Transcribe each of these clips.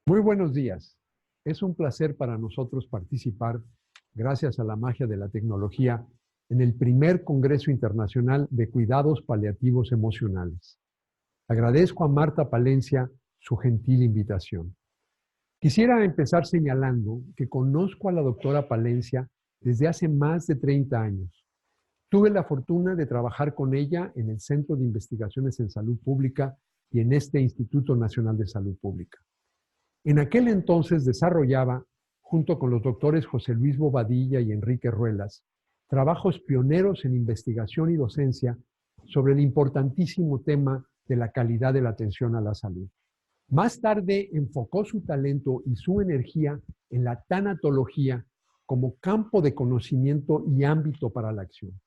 Muy buenos días. Es un placer para nosotros participar, gracias a la magia de la tecnología, en el primer Congreso Internacional de Cuidados Paliativos Emocionales. Agradezco a Marta Palencia su gentil invitación. Quisiera empezar señalando que conozco a la doctora Palencia desde hace más de 30 años. Tuve la fortuna de trabajar con ella en el Centro de Investigaciones en Salud Pública y en este Instituto Nacional de Salud Pública. En aquel entonces desarrollaba, junto con los doctores José Luis Bobadilla y Enrique Ruelas, trabajos pioneros en investigación y docencia sobre el importantísimo tema de la calidad de la atención a la salud. Más tarde enfocó su talento y su energía en la tanatología como campo de conocimiento y ámbito para la acción.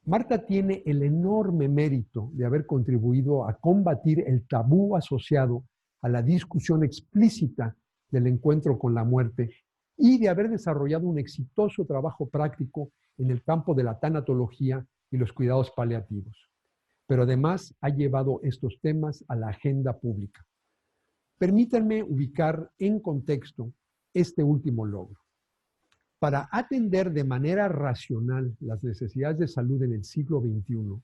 Marta tiene el enorme mérito de haber contribuido a combatir el tabú asociado a la discusión explícita del encuentro con la muerte y de haber desarrollado un exitoso trabajo práctico en el campo de la tanatología y los cuidados paliativos. Pero además ha llevado estos temas a la agenda pública. Permítanme ubicar en contexto este último logro. Para atender de manera racional las necesidades de salud en el siglo XXI,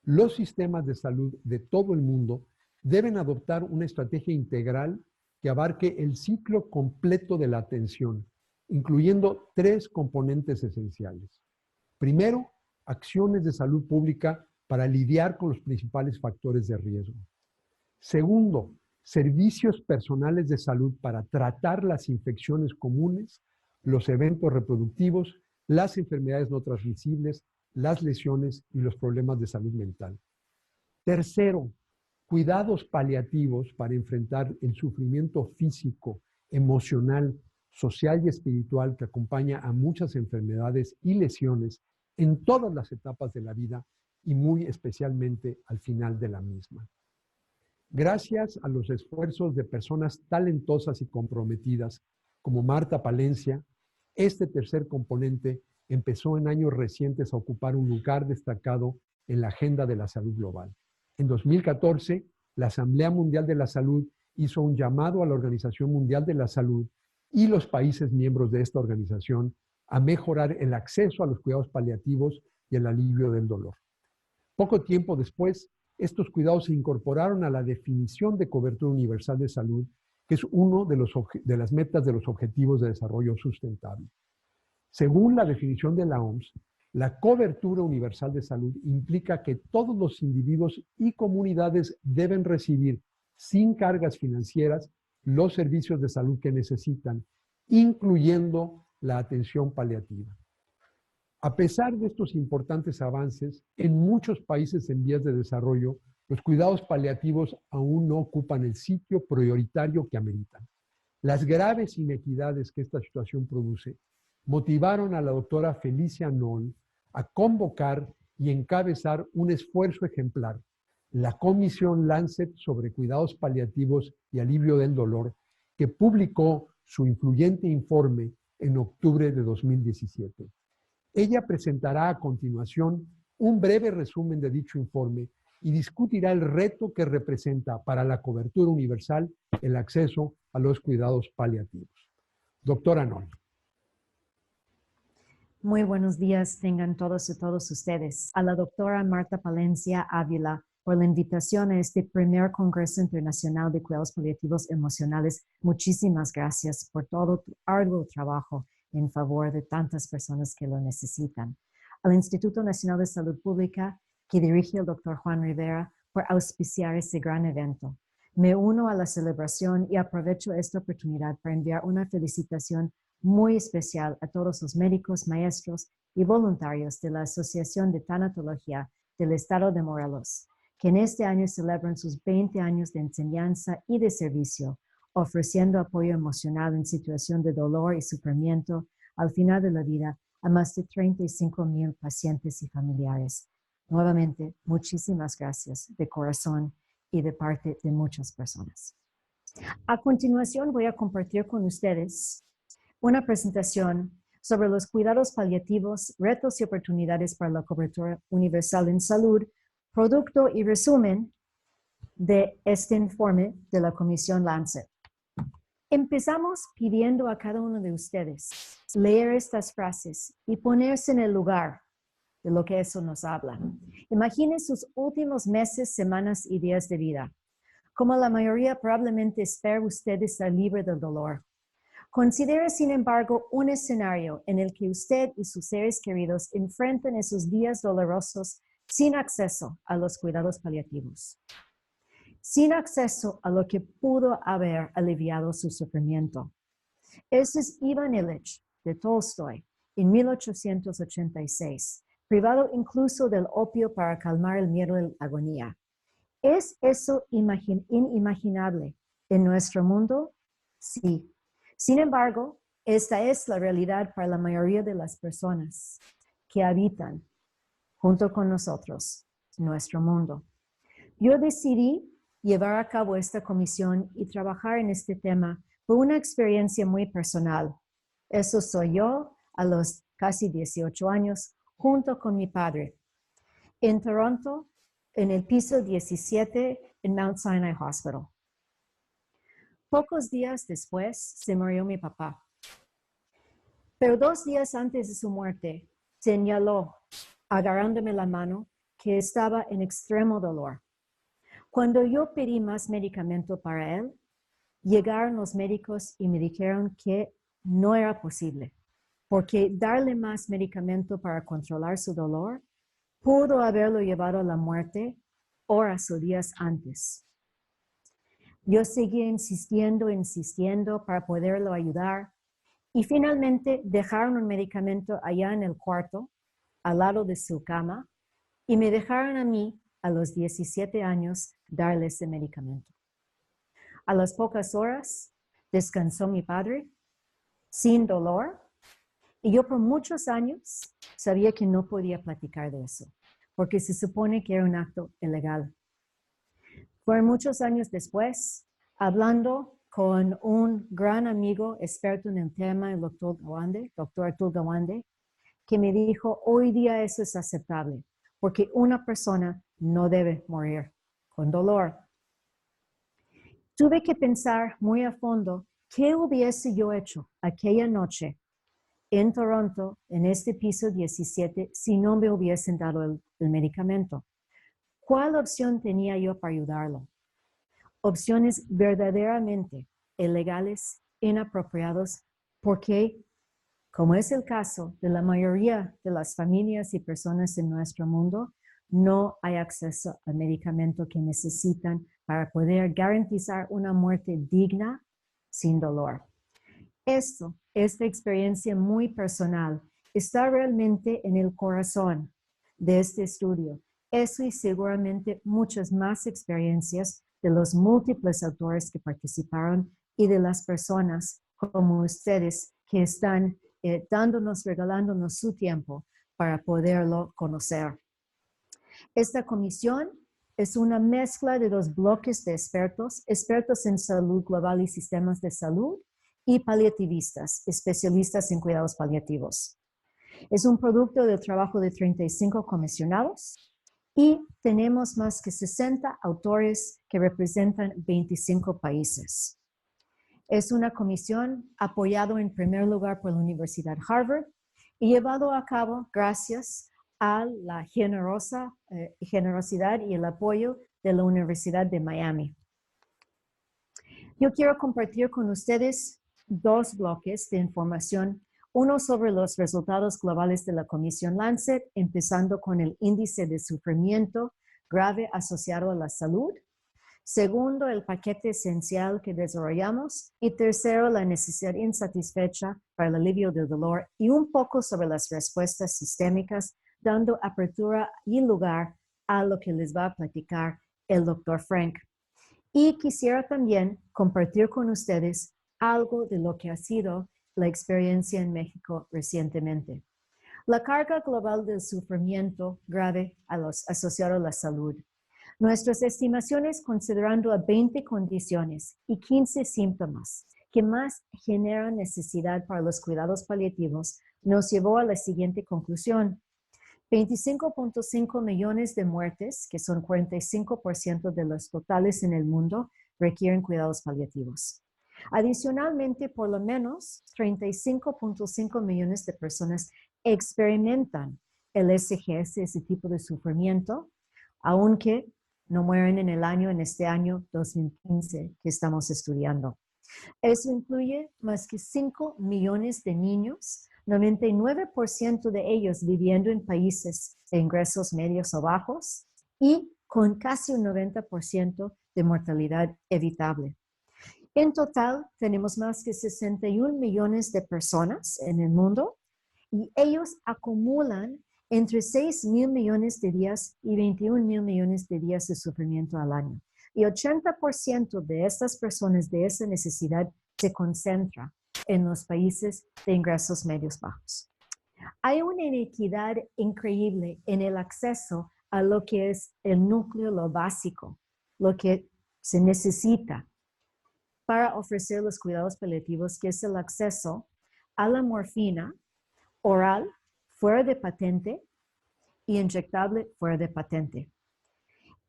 los sistemas de salud de todo el mundo deben adoptar una estrategia integral que abarque el ciclo completo de la atención, incluyendo tres componentes esenciales. Primero, acciones de salud pública para lidiar con los principales factores de riesgo. Segundo, servicios personales de salud para tratar las infecciones comunes, los eventos reproductivos, las enfermedades no transmisibles, las lesiones y los problemas de salud mental. Tercero, cuidados paliativos para enfrentar el sufrimiento físico, emocional, social y espiritual que acompaña a muchas enfermedades y lesiones en todas las etapas de la vida y muy especialmente al final de la misma. Gracias a los esfuerzos de personas talentosas y comprometidas como Marta Palencia, este tercer componente empezó en años recientes a ocupar un lugar destacado en la agenda de la salud global. En 2014, la Asamblea Mundial de la Salud hizo un llamado a la Organización Mundial de la Salud y los países miembros de esta organización a mejorar el acceso a los cuidados paliativos y el alivio del dolor. Poco tiempo después, estos cuidados se incorporaron a la definición de cobertura universal de salud, que es uno de las metas de los Objetivos de Desarrollo Sustentable. Según la definición de la OMS, la cobertura universal de salud implica que todos los individuos y comunidades deben recibir, sin cargas financieras, los servicios de salud que necesitan, incluyendo la atención paliativa. A pesar de estos importantes avances, en muchos países en vías de desarrollo, los cuidados paliativos aún no ocupan el sitio prioritario que ameritan. Las graves inequidades que esta situación produce motivaron a la doctora Felicia Noll a convocar y encabezar un esfuerzo ejemplar, la Comisión Lancet sobre Cuidados Paliativos y Alivio del Dolor, que publicó su influyente informe en octubre de 2017. Ella presentará a continuación un breve resumen de dicho informe y discutirá el reto que representa para la cobertura universal el acceso a los cuidados paliativos. Doctora Noll. Muy buenos días tengan todos y todos ustedes. A la doctora Marta Palencia Ávila por la invitación a este primer Congreso Internacional de Cuidados Paliativos Emocionales. Muchísimas gracias por todo tu arduo trabajo en favor de tantas personas que lo necesitan. Al Instituto Nacional de Salud Pública, que dirige el doctor Juan Rivera, por auspiciar este gran evento. Me uno a la celebración y aprovecho esta oportunidad para enviar una felicitación muy especial a todos los médicos, maestros y voluntarios de la Asociación de Tanatología del Estado de Morelos, que en este año celebran sus 20 años de enseñanza y de servicio, ofreciendo apoyo emocional en situación de dolor y sufrimiento al final de la vida a más de 35,000 pacientes y familiares. Nuevamente, muchísimas gracias de corazón y de parte de muchas personas. A continuación, voy a compartir con ustedes una presentación sobre los cuidados paliativos, retos y oportunidades para la cobertura universal en salud, producto y resumen de este informe de la Comisión Lancet. Empezamos pidiendo a cada uno de ustedes leer estas frases y ponerse en el lugar de lo que eso nos habla. Imaginen sus últimos meses, semanas y días de vida. Como la mayoría probablemente espera usted estar libre del dolor. Considere, sin embargo, un escenario en el que usted y sus seres queridos enfrentan esos días dolorosos sin acceso a los cuidados paliativos, sin acceso a lo que pudo haber aliviado su sufrimiento. Ese es Ivan Ilich de Tolstoy en 1886, privado incluso del opio para calmar el miedo y la agonía. ¿Es eso inimaginable en nuestro mundo? Sí. Sin embargo, esta es la realidad para la mayoría de las personas que habitan junto con nosotros nuestro mundo. Yo decidí llevar a cabo esta comisión y trabajar en este tema por una experiencia muy personal. Eso soy yo a los casi 18 años, junto con mi padre, en Toronto, en el piso 17 en Mount Sinai Hospital. Pocos días después se murió mi papá. Pero 2 días antes de su muerte, señaló, agarrándome la mano, que estaba en extremo dolor. Cuando yo pedí más medicamento para él, llegaron los médicos y me dijeron que no era posible, porque darle más medicamento para controlar su dolor pudo haberlo llevado a la muerte horas o días antes. Yo seguía insistiendo para poderlo ayudar y finalmente dejaron un medicamento allá en el cuarto, al lado de su cama, y me dejaron a mí, a los 17 años, darle ese medicamento. A las pocas horas descansó mi padre, sin dolor, y yo por muchos años sabía que no podía platicar de eso, porque se supone que era un acto ilegal. Fueron muchos años después, hablando con un gran amigo experto en el tema, el doctor Atul Gawande, que me dijo, hoy día eso es aceptable, porque una persona no debe morir con dolor. Tuve que pensar muy a fondo qué hubiese yo hecho aquella noche en Toronto, en este piso 17, si no me hubiesen dado el medicamento. ¿Cuál opción tenía yo para ayudarlo? Opciones verdaderamente ilegales, inapropiados, porque, como es el caso de la mayoría de las familias y personas en nuestro mundo, no hay acceso al medicamento que necesitan para poder garantizar una muerte digna sin dolor. Esta experiencia muy personal está realmente en el corazón de este estudio. Eso y seguramente muchas más experiencias de los múltiples autores que participaron y de las personas como ustedes que están regalándonos su tiempo para poderlo conocer. Esta comisión es una mezcla de 2 bloques de expertos en salud global y sistemas de salud, y paliativistas, especialistas en cuidados paliativos. Es un producto del trabajo de 35 comisionados y tenemos más que 60 autores que representan 25 países. Es una comisión apoyada en primer lugar por la Universidad Harvard y llevado a cabo gracias a la generosidad y el apoyo de la Universidad de Miami. Yo quiero compartir con ustedes 2 bloques de información, uno sobre los resultados globales de la Comisión Lancet, empezando con el índice de sufrimiento grave asociado a la salud. Segundo, el paquete esencial que desarrollamos. Y tercero, la necesidad insatisfecha para el alivio del dolor y un poco sobre las respuestas sistémicas, dando apertura y lugar a lo que les va a platicar el doctor Frank. Y quisiera también compartir con ustedes algo de lo que ha sido la experiencia en México recientemente. La carga global del sufrimiento grave asociado a la salud. Nuestras estimaciones, considerando a 20 condiciones y 15 síntomas que más generan necesidad para los cuidados paliativos, nos llevó a la siguiente conclusión. 25.5 millones de muertes, que son 45% de los totales en el mundo, requieren cuidados paliativos. Adicionalmente, por lo menos 35.5 millones de personas experimentan el SGS, ese tipo de sufrimiento, aunque no mueren en este año 2015 que estamos estudiando. Eso incluye más que 5 millones de niños, 99% de ellos viviendo en países de ingresos medios o bajos y con casi un 90% de mortalidad evitable. En total, tenemos más que 61 millones de personas en el mundo y ellos acumulan entre 6.000 millones de días y 21.000 millones de días de sufrimiento al año. Y 80% de estas personas de esa necesidad se concentra en los países de ingresos medios bajos. Hay una inequidad increíble en el acceso a lo que es el núcleo, lo básico, lo que se necesita para ofrecer los cuidados paliativos, que es el acceso a la morfina oral fuera de patente y inyectable fuera de patente.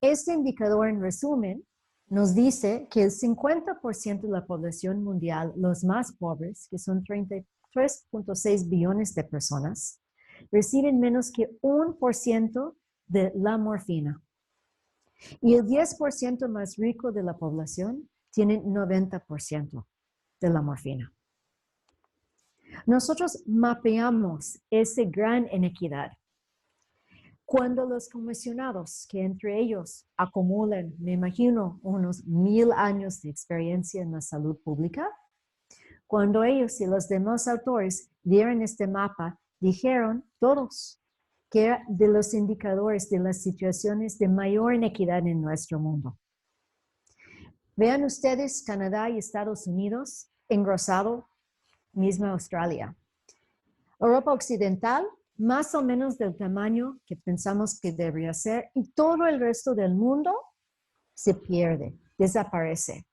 Este indicador, en resumen, nos dice que el 50% de la población mundial, los más pobres, que son 33.6 billones de personas, reciben menos que 1% de la morfina. Y el 10% más rico de la población tienen 90% de la morfina. Nosotros mapeamos esa gran inequidad. Cuando los comisionados, que entre ellos acumulan, me imagino, unos 1,000 años de experiencia en la salud pública, cuando ellos y los demás autores vieron este mapa, dijeron todos que era de los indicadores de las situaciones de mayor inequidad en nuestro mundo. Vean ustedes Canadá y Estados Unidos, engrosado, misma Australia. Europa Occidental, más o menos del tamaño que pensamos que debería ser, y todo el resto del mundo se pierde, desaparece.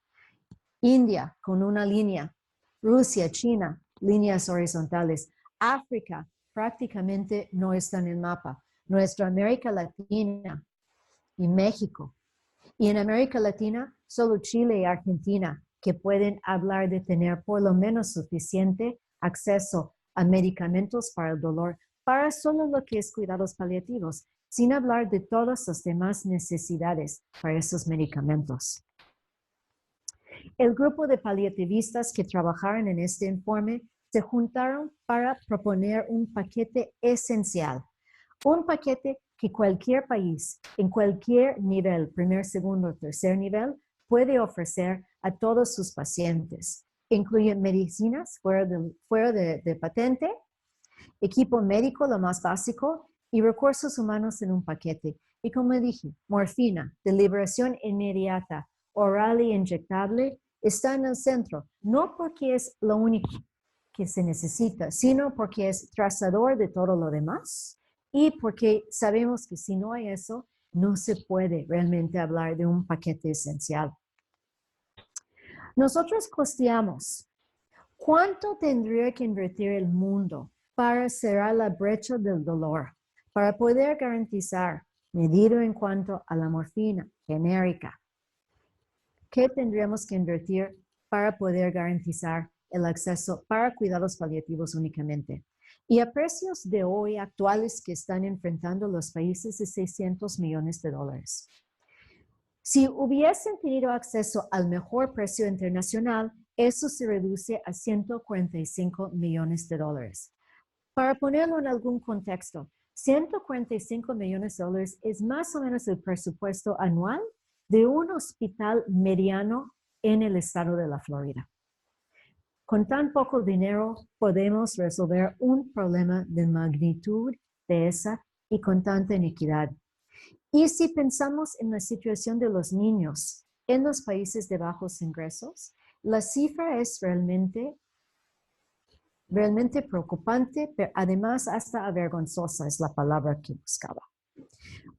India, con una línea. Rusia, China, líneas horizontales. África, prácticamente no está en el mapa. Nuestra América Latina y México. Y en América Latina, solo Chile y Argentina, que pueden hablar de tener por lo menos suficiente acceso a medicamentos para el dolor, para solo lo que es cuidados paliativos, sin hablar de todas las demás necesidades para esos medicamentos. El grupo de paliativistas que trabajaron en este informe se juntaron para proponer un paquete esencial, un paquete que cualquier país, en cualquier nivel, primer, segundo o tercer nivel, puede ofrecer a todos sus pacientes. Incluye medicinas fuera de patente, equipo médico, lo más básico, y recursos humanos en un paquete. Y como dije, morfina, de liberación inmediata, oral e inyectable, está en el centro, no porque es lo único que se necesita, sino porque es trazador de todo lo demás y porque sabemos que si no hay eso, no se puede realmente hablar de un paquete esencial. Nosotros costeamos. ¿Cuánto tendría que invertir el mundo para cerrar la brecha del dolor, para poder garantizar, medido en cuanto a la morfina genérica? ¿Qué tendríamos que invertir para poder garantizar el acceso para cuidados paliativos únicamente? Y a precios de hoy actuales que están enfrentando los países de 600 millones de dólares. Si hubiesen tenido acceso al mejor precio internacional, eso se reduce a 145 millones de dólares. Para ponerlo en algún contexto, 145 millones de dólares es más o menos el presupuesto anual de un hospital mediano en el estado de la Florida. Con tan poco dinero podemos resolver un problema de magnitud de esa y con tanta inequidad. Y si pensamos en la situación de los niños en los países de bajos ingresos, la cifra es realmente preocupante, pero además hasta avergonzosa es la palabra que buscaba.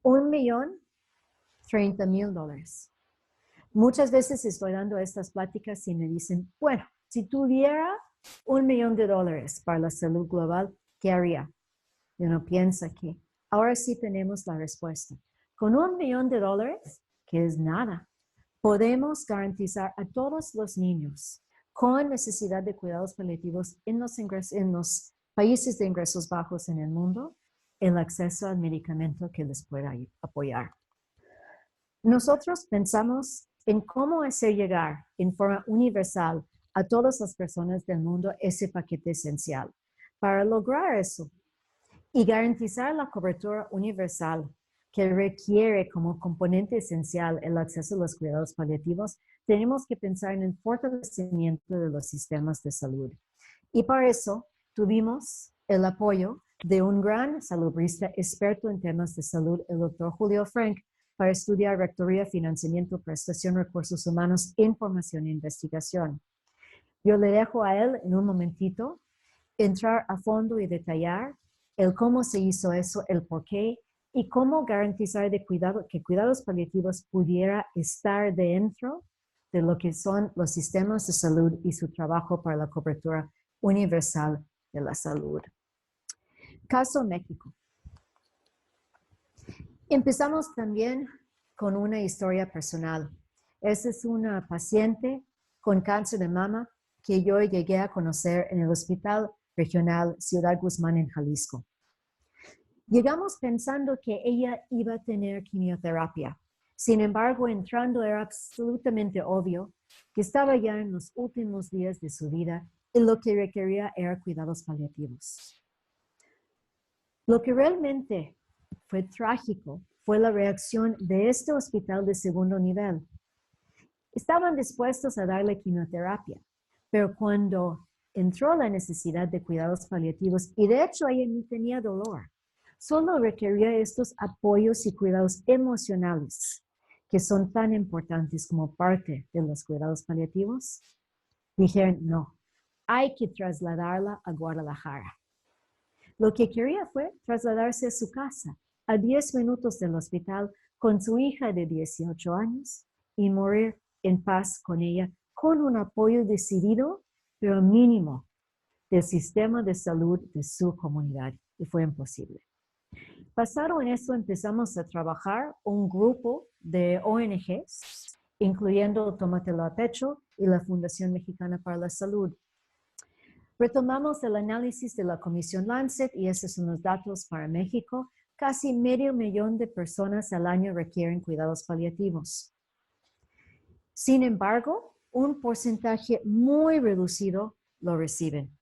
$1,030,000. Muchas veces estoy dando estas pláticas y me dicen, bueno, si tuviera $1 millón para la salud global, ¿qué haría? Y uno piensa que ahora sí tenemos la respuesta. Con $1 millón, que es nada, podemos garantizar a todos los niños con necesidad de cuidados paliativos en los países de ingresos bajos en el mundo, el acceso al medicamento que les pueda apoyar. Nosotros pensamos en cómo hacer llegar en forma universal a todas las personas del mundo ese paquete esencial. Para lograr eso y garantizar la cobertura universal que requiere como componente esencial el acceso a los cuidados paliativos, tenemos que pensar en el fortalecimiento de los sistemas de salud. Y para eso tuvimos el apoyo de un gran salubrista experto en temas de salud, el doctor Julio Frank, para estudiar rectoría, financiamiento, prestación, recursos humanos, información e investigación. Yo le dejo a él en un momentito entrar a fondo y detallar el cómo se hizo eso, el por qué y cómo garantizar que cuidados paliativos pudiera estar dentro de lo que son los sistemas de salud y su trabajo para la cobertura universal de la salud. Caso México. Empezamos también con una historia personal. Esta es una paciente con cáncer de mama que yo llegué a conocer en el Hospital Regional Ciudad Guzmán en Jalisco. Llegamos pensando que ella iba a tener quimioterapia. Sin embargo, entrando era absolutamente obvio que estaba ya en los últimos días de su vida y lo que requería era cuidados paliativos. Lo que realmente fue trágico fue la reacción de este hospital de segundo nivel. Estaban dispuestos a darle quimioterapia, pero cuando entró la necesidad de cuidados paliativos, y de hecho ella ni tenía dolor, solo requería estos apoyos y cuidados emocionales que son tan importantes como parte de los cuidados paliativos, dijeron no, hay que trasladarla a Guadalajara. Lo que quería fue trasladarse a su casa, a 10 minutos del hospital, con su hija de 18 años y morir en paz con ella, con un apoyo decidido, pero mínimo, del sistema de salud de su comunidad. Y fue imposible. Basado en eso, empezamos a trabajar un grupo de ONGs, incluyendo Tómatelo a Pecho y la Fundación Mexicana para la Salud. Retomamos el análisis de la Comisión Lancet y estos son los datos para México. Casi 500,000 de personas al año requieren cuidados paliativos. Sin embargo, un porcentaje muy reducido lo reciben.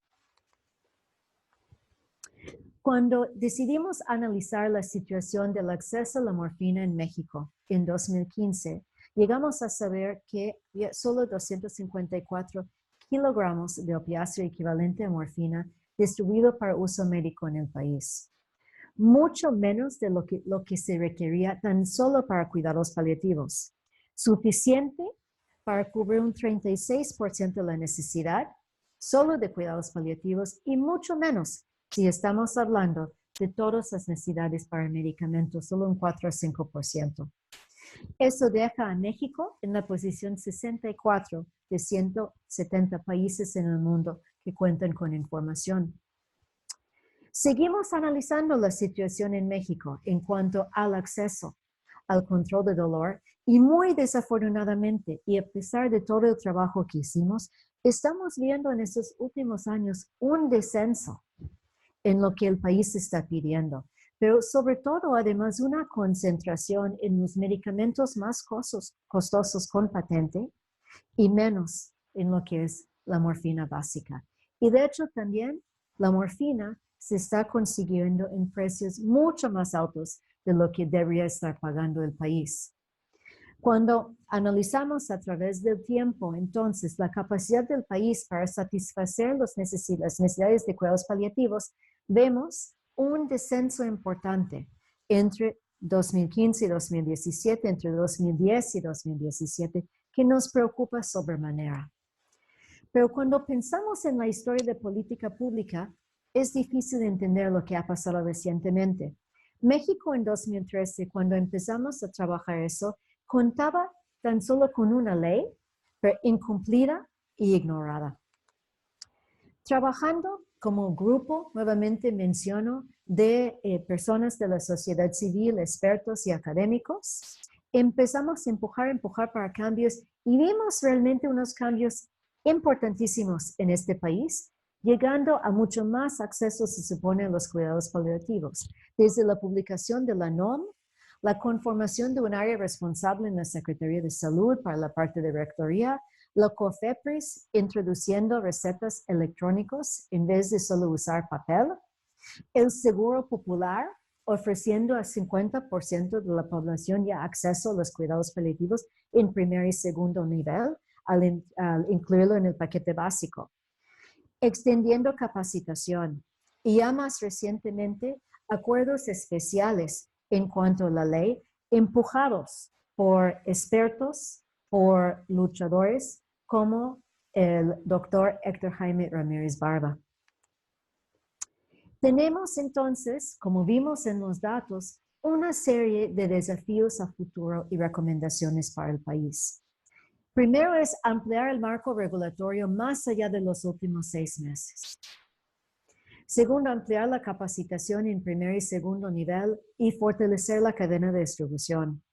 Cuando decidimos analizar la situación del acceso a la morfina en México en 2015, llegamos a saber que solo 254 kilogramos de opiáceo equivalente a morfina distribuido para uso médico en el país. Mucho menos de lo que se requería tan solo para cuidados paliativos. Suficiente para cubrir un 36% de la necesidad solo de cuidados paliativos y mucho menos si estamos hablando de todas las necesidades para medicamentos, solo un 4 a 5%. Eso deja a México en la posición 64 de 170 países en el mundo que cuentan con información. Seguimos analizando la situación en México en cuanto al acceso al control de dolor y muy desafortunadamente, y a pesar de todo el trabajo que hicimos, estamos viendo en estos últimos años un descenso en lo que el país está pidiendo, pero sobre todo además una concentración en los medicamentos más costosos con patente y menos en lo que es la morfina básica. Y de hecho también la morfina se está consiguiendo en precios mucho más altos de lo que debería estar pagando el país. Cuando analizamos a través del tiempo, entonces, la capacidad del país para satisfacer las necesidades de cuidados paliativos, vemos un descenso importante entre 2015 y 2017, entre 2010 y 2017, que nos preocupa sobremanera. Pero cuando pensamos en la historia de política pública, es difícil entender lo que ha pasado recientemente. México en 2013, cuando empezamos a trabajar eso, contaba tan solo con una ley, pero incumplida y ignorada. Trabajando como grupo, nuevamente menciono, de personas de la sociedad civil, expertos y académicos, empezamos a empujar para cambios y vimos realmente unos cambios importantísimos en este país, llegando a mucho más acceso, se supone, a los cuidados paliativos, desde la publicación de la NOM, la conformación de un área responsable en la Secretaría de Salud para la parte de rectoría, la COFEPRIS introduciendo recetas electrónicas en vez de solo usar papel, el Seguro Popular ofreciendo a 50% de la población ya acceso a los cuidados paliativos en primer y segundo nivel al incluirlo en el paquete básico, extendiendo capacitación y ya más recientemente acuerdos especiales en cuanto a la ley empujados por expertos, por luchadores como el doctor Héctor Jaime Ramírez Barba. Tenemos entonces, como vimos en los datos, una serie de desafíos a futuro y recomendaciones para el país. Primero es ampliar el marco regulatorio más allá de los últimos 6 meses. Segundo, ampliar la capacitación en primer y segundo nivel y fortalecer la cadena de distribución.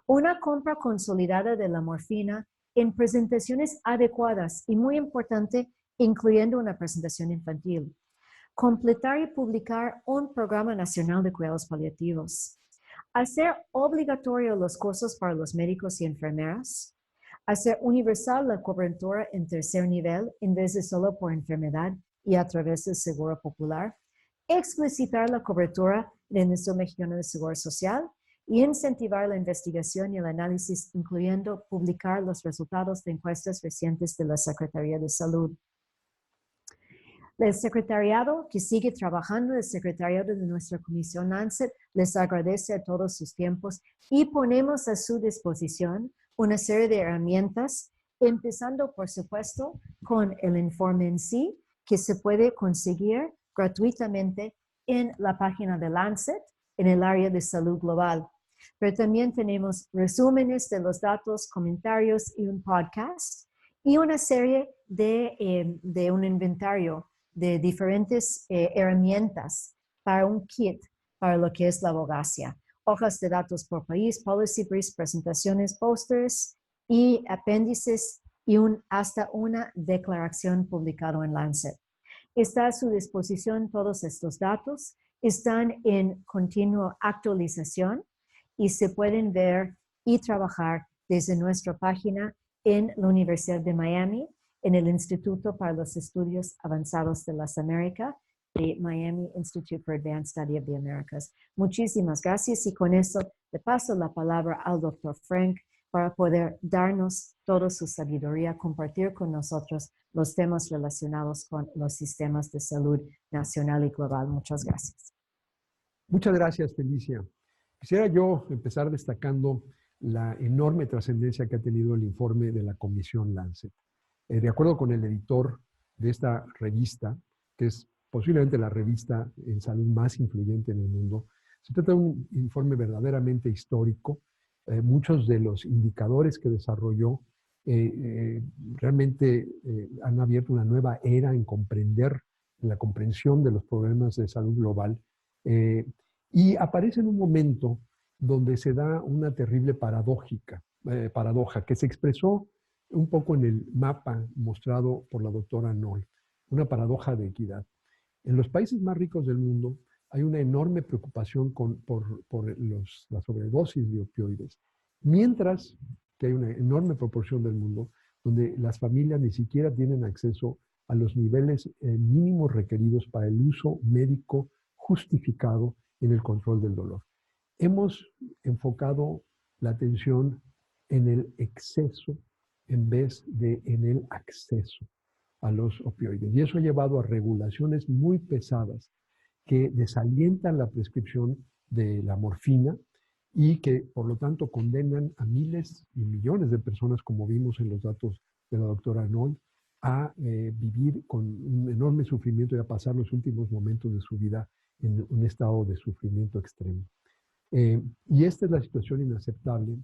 Una compra consolidada de la morfina en presentaciones adecuadas y muy importante, incluyendo una presentación infantil. Completar y publicar un programa nacional de cuidados paliativos. Hacer obligatorio los cursos para los médicos y enfermeras. Hacer universal la cobertura en tercer nivel en vez de solo por enfermedad y a través del Seguro Popular. Explicitar la cobertura del Instituto Mexicano de Seguro Social y incentivar la investigación y el análisis, incluyendo publicar los resultados de encuestas recientes de la Secretaría de Salud. El secretariado que sigue trabajando, el secretariado de nuestra comisión Lancet, les agradece a todos sus tiempos y ponemos a su disposición una serie de herramientas, empezando, por supuesto, con el informe en sí, que se puede conseguir gratuitamente en la página de Lancet, en el área de salud global. Pero también tenemos resúmenes de los datos, comentarios y un podcast y una serie de un inventario de diferentes herramientas para un kit para lo que es la abogacía. Hojas de datos por país, policy briefs, presentaciones, posters y apéndices y hasta una declaración publicada en Lancet. Está a su disposición todos estos datos, están en continua actualización y se pueden ver y trabajar desde nuestra página en la Universidad de Miami, en el Instituto para los Estudios Avanzados de las Américas, de Miami Institute for Advanced Study of the Americas. Muchísimas gracias y con eso le paso la palabra al doctor Frank para poder darnos toda su sabiduría, compartir con nosotros los temas relacionados con los sistemas de salud nacional y global. Muchas gracias. Muchas gracias, Felicia. Quisiera yo empezar destacando la enorme trascendencia que ha tenido el informe de la Comisión Lancet. De acuerdo con el editor de esta revista, que es posiblemente la revista en salud más influyente en el mundo, se trata de un informe verdaderamente histórico. Muchos de los indicadores que desarrolló realmente han abierto una nueva era en comprender, en la comprensión de los problemas de salud global. Y aparece en un momento donde se da una terrible paradoja que se expresó un poco en el mapa mostrado por la doctora Noll, una paradoja de equidad. En los países más ricos del mundo hay una enorme preocupación por la sobredosis de opioides, mientras que hay una enorme proporción del mundo donde las familias ni siquiera tienen acceso a los niveles mínimos requeridos para el uso médico justificado en el control del dolor. Hemos enfocado la atención en el exceso en vez de en el acceso a los opioides. Y eso ha llevado a regulaciones muy pesadas que desalientan la prescripción de la morfina y que, por lo tanto, condenan a miles y millones de personas, como vimos en los datos de la doctora Arnold, a vivir con un enorme sufrimiento y a pasar los últimos momentos de su vida en un estado de sufrimiento extremo. Y esta es la situación inaceptable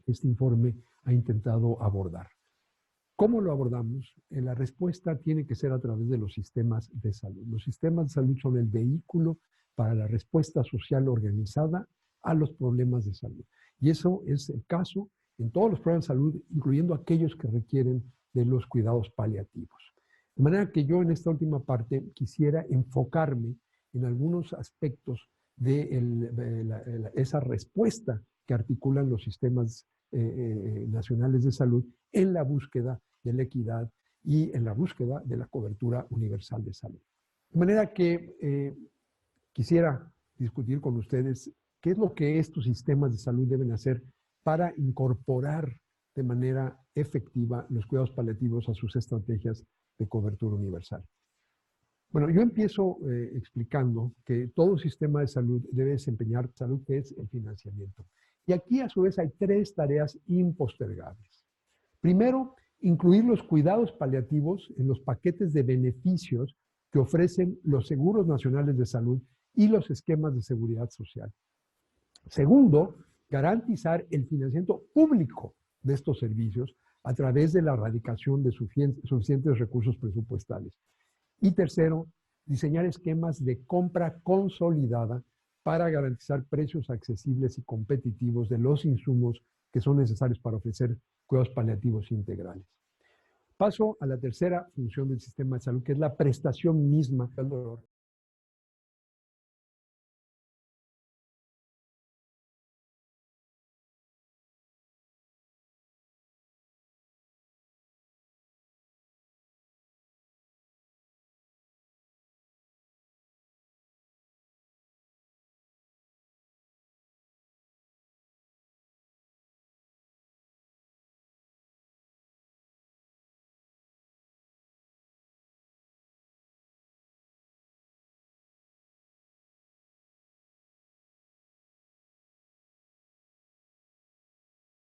que este informe ha intentado abordar. ¿Cómo lo abordamos? La respuesta tiene que ser a través de los sistemas de salud. Los sistemas de salud son el vehículo para la respuesta social organizada a los problemas de salud. Y eso es el caso en todos los problemas de salud, incluyendo aquellos que requieren de los cuidados paliativos. De manera que yo en esta última parte quisiera enfocarme en algunos aspectos de esa respuesta que articulan los sistemas nacionales de salud en la búsqueda de la equidad y en la búsqueda de la cobertura universal de salud. De manera que quisiera discutir con ustedes qué es lo que estos sistemas de salud deben hacer para incorporar de manera efectiva los cuidados paliativos a sus estrategias de cobertura universal. Bueno, yo empiezo explicando que todo sistema de salud debe desempeñar salud, que es el financiamiento. Y aquí, a su vez, hay tres tareas impostergables. Primero, incluir los cuidados paliativos en los paquetes de beneficios que ofrecen los seguros nacionales de salud y los esquemas de seguridad social. Segundo, garantizar el financiamiento público de estos servicios a través de la erradicación de suficientes recursos presupuestales. Y tercero, diseñar esquemas de compra consolidada para garantizar precios accesibles y competitivos de los insumos que son necesarios para ofrecer cuidados paliativos integrales. Paso a la tercera función del sistema de salud, que es la prestación misma del dolor